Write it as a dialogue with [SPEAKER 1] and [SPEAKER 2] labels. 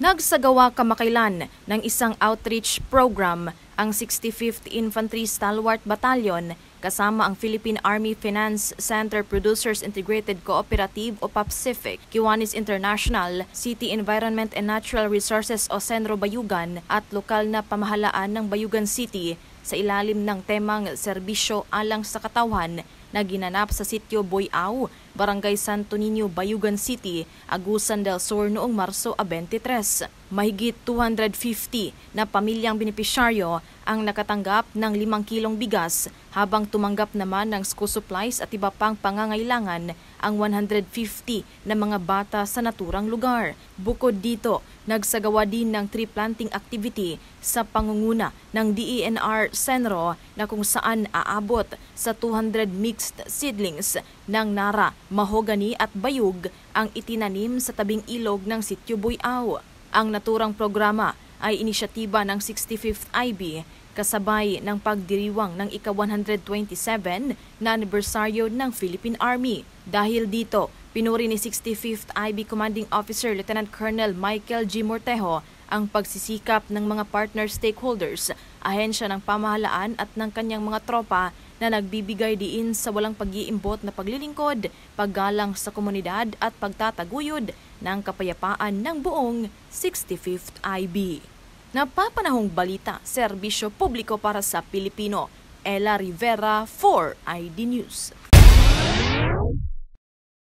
[SPEAKER 1] Nagsagawa kamakailan ng isang outreach program ang 65th Infantry Stalwart Battalion kasama ang Philippine Army Finance Center Producers Integrated Cooperative o PAPCIFIC, Kiwanis International, City Environment and Natural Resources o Senro Bayugan at lokal na pamahalaan ng Bayugan City sa ilalim ng temang Serbisyo Alang sa Katawan na ginanap sa sitio Boyao, Barangay Santo Niño, Bayugan City, Agusan del Sur noong Marso 23. Mahigit 250 na pamilyang benepisyaryo ang nakatanggap ng 5 kilong bigas habang tumanggap naman ng school supplies at iba pang pangangailangan ang 150 na mga bata sa naturang lugar. Bukod dito, nagsagawa din ng tree planting activity sa pangunguna ng DENR Senro na kung saan aabot sa 200 mixed seedlings ng nara, mahogani at bayug ang itinanim sa tabing ilog ng sitio Boyao. Ang naturang programa ay inisyatiba ng 65th IB kasabay ng pagdiriwang ng ika-127 na anibersaryo ng Philippine Army. Dahil dito, pinuri ni 65th IB Commanding Officer Lieutenant Colonel Michael G. Mortejo ang pagsisikap ng mga partner stakeholders, ahensya ng pamahalaan at ng kanyang mga tropa na nagbibigay diin sa walang pag-iimbot na paglilingkod, paggalang sa komunidad at pagtataguyod ng kapayapaan ng buong 65th IB. Napapanahong balita, serbisyo publiko para sa Pilipino. Ella Rivera, 4ID News.